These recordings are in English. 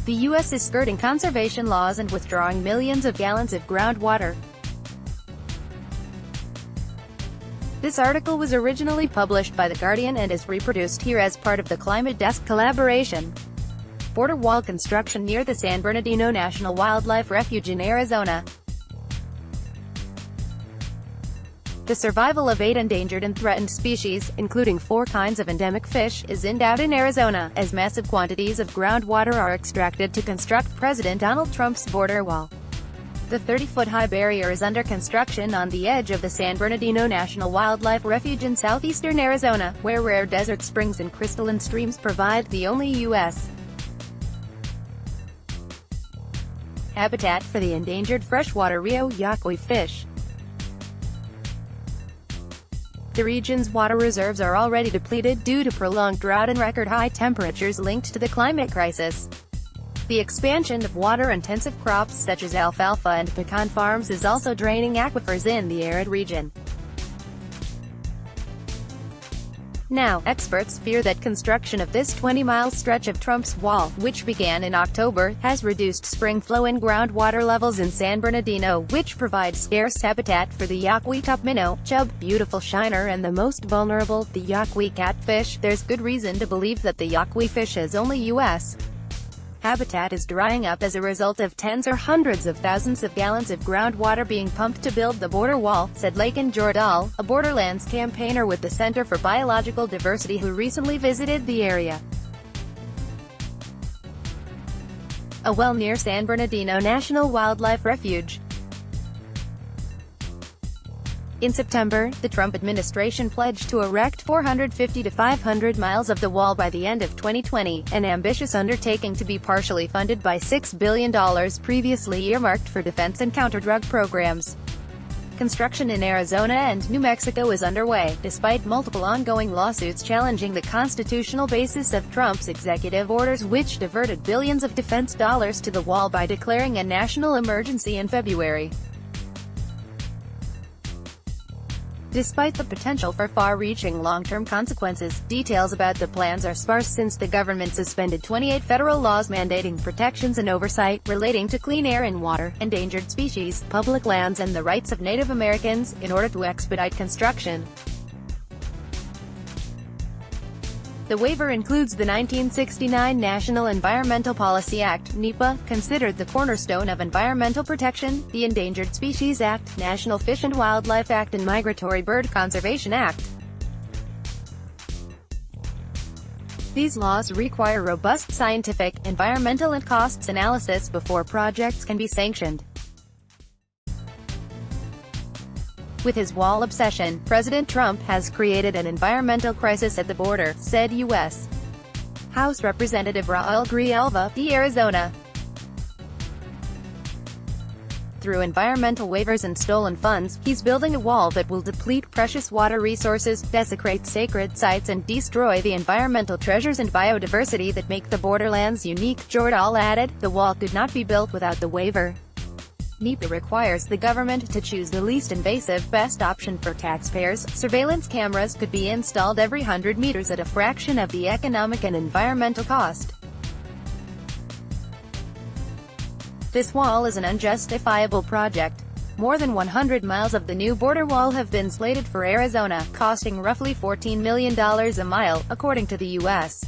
The U.S. is skirting conservation laws and withdrawing millions of gallons of groundwater. This article was originally published by The Guardian and is reproduced here as part of the Climate Desk collaboration. Border wall construction near the San Bernardino National Wildlife Refuge in Arizona. The survival of 8 endangered and threatened species, including 4 kinds of endemic fish, is in doubt in Arizona, as massive quantities of groundwater are extracted to construct President Donald Trump's border wall. The 30-foot-high barrier is under construction on the edge of the San Bernardino National Wildlife Refuge in southeastern Arizona, where rare desert springs and crystalline streams provide the only U.S. habitat for the endangered freshwater Rio Yaqui fish. The region's water reserves are already depleted due to prolonged drought and record-high temperatures linked to the climate crisis. The expansion of water-intensive crops such as alfalfa and pecan farms is also draining aquifers in the arid region. Now, experts fear that construction of this 20-mile stretch of Trump's wall, which began in October, has reduced spring flow and groundwater levels in San Bernardino, which provides scarce habitat for the Yaqui top minnow, chub, beautiful shiner and the most vulnerable, the Yaqui catfish. There's good reason to believe that the Yaqui fish's only U.S. habitat is drying up as a result of tens or hundreds of thousands of gallons of groundwater being pumped to build the border wall, said Laken Jordal, a borderlands campaigner with the Center for Biological Diversity who recently visited the area. A well near San Bernardino National Wildlife Refuge. In September, the Trump administration pledged to erect 450 to 500 miles of the wall by the end of 2020, an ambitious undertaking to be partially funded by $6 billion previously earmarked for defense and counter-drug programs. Construction in Arizona and New Mexico is underway, despite multiple ongoing lawsuits challenging the constitutional basis of Trump's executive orders which diverted billions of defense dollars to the wall by declaring a national emergency in February. Despite the potential for far-reaching long-term consequences, details about the plans are sparse since the government suspended 28 federal laws mandating protections and oversight relating to clean air and water, endangered species, public lands and the rights of Native Americans, in order to expedite construction. The waiver includes the 1969 National Environmental Policy Act, NEPA, considered the cornerstone of environmental protection, the Endangered Species Act, National Fish and Wildlife Act and Migratory Bird Conservation Act. These laws require robust scientific, environmental and costs analysis before projects can be sanctioned. With his wall obsession, President Trump has created an environmental crisis at the border, said U.S. House Representative Raul Grijalva, de Arizona. Through environmental waivers and stolen funds, he's building a wall that will deplete precious water resources, desecrate sacred sites and destroy the environmental treasures and biodiversity that make the borderlands unique, Jordal added. The wall could not be built without the waiver. NEPA requires the government to choose the least invasive, best option for taxpayers. Surveillance cameras could be installed every 100 meters at a fraction of the economic and environmental cost. This wall is an unjustifiable project. More than 100 miles of the new border wall have been slated for Arizona, costing roughly $14 million a mile, according to the U.S.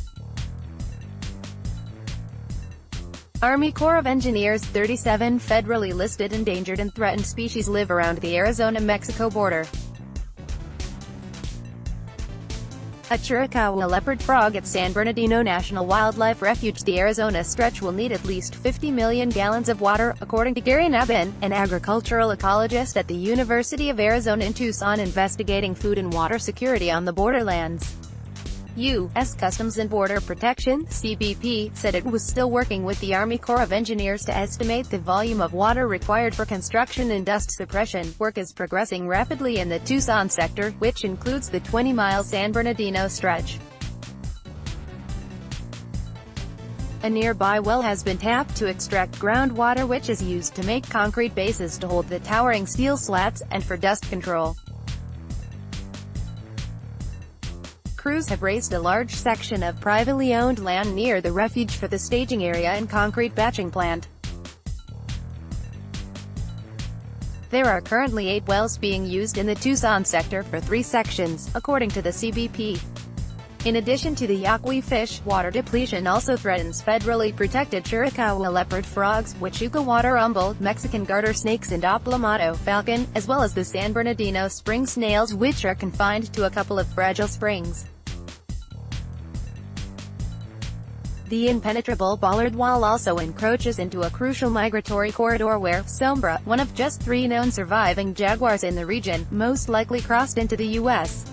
Army Corps of Engineers. 37 federally listed endangered and threatened species live around the Arizona-Mexico border. A Chiricahua leopard frog at San Bernardino National Wildlife Refuge. The Arizona stretch will need at least 50 million gallons of water, according to Gary Nabin, an agricultural ecologist at the University of Arizona in Tucson investigating food and water security on the borderlands. U.S. Customs and Border Protection (CBP) said it was still working with the Army Corps of Engineers to estimate the volume of water required for construction and dust suppression. Work is progressing rapidly in the Tucson sector, which includes the 20-mile San Bernardino stretch. A nearby well has been tapped to extract groundwater which is used to make concrete bases to hold the towering steel slats, and for dust control. crews have raised a large section of privately owned land near the refuge for the staging area and concrete batching plant. There are currently 8 wells being used in the Tucson sector for 3 sections, according to the CBP. In addition to the yaqui fish, water depletion also threatens federally protected Chiricahua leopard frogs, Huachuca water umbel, Mexican garter snakes and Oplomado falcon, as well as the San Bernardino spring snails, which are confined to a couple of fragile springs. The impenetrable bollard wall also encroaches into a crucial migratory corridor where Sombra, one of just 3 known surviving jaguars in the region, most likely crossed into the U.S.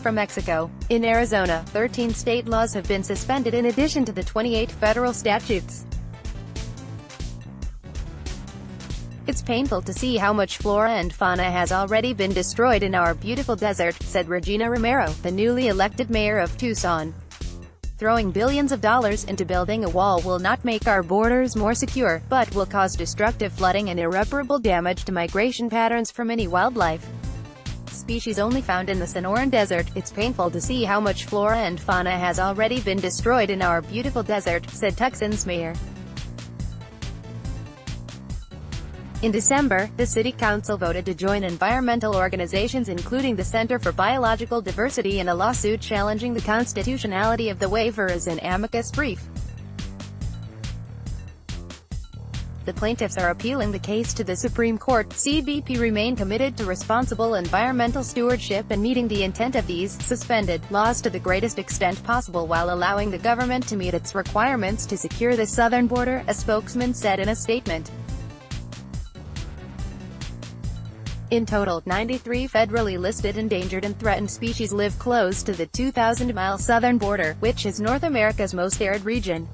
from Mexico. In Arizona, 13 state laws have been suspended in addition to the 28 federal statutes. It's painful to see how much flora and fauna has already been destroyed in our beautiful desert, said Regina Romero, the newly elected mayor of Tucson. Throwing billions of dollars into building a wall will not make our borders more secure, but will cause destructive flooding and irreparable damage to migration patterns for many wildlife species only found in the Sonoran Desert. It's painful to see how much flora and fauna has already been destroyed in our beautiful desert, said Tucson's mayor. In December, the city council voted to join environmental organizations including the Center for Biological Diversity in a lawsuit challenging the constitutionality of the waiver as an amicus brief. The plaintiffs are appealing the case to the Supreme Court. CBP remain committed to responsible environmental stewardship and meeting the intent of these suspended laws to the greatest extent possible while allowing the government to meet its requirements to secure the southern border, a spokesman said in a statement. In total, 93 federally listed endangered and threatened species live close to the 2,000-mile southern border, which is North America's most arid region.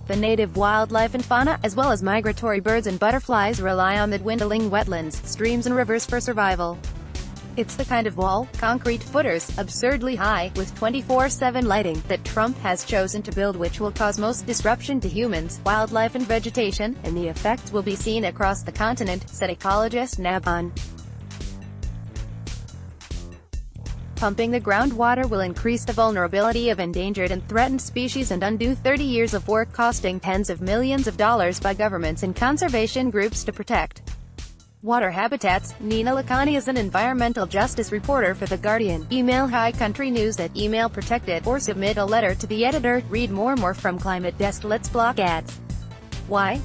The native wildlife and fauna, as well as migratory birds and butterflies, rely on the dwindling wetlands, streams and rivers for survival. It's the kind of wall, concrete footers, absurdly high, with 24/7 lighting, that Trump has chosen to build, which will cause most disruption to humans, wildlife and vegetation, and the effects will be seen across the continent, said ecologist Nabhan. Pumping the groundwater will increase the vulnerability of endangered and threatened species and undo 30 years of work costing tens of millions of dollars by governments and conservation groups to protect water habitats. Nina Lakhani is an environmental justice reporter for The Guardian. Email High Country News at email protected or submit a letter to the editor. Read more from Climate Desk. Let's block ads. Why?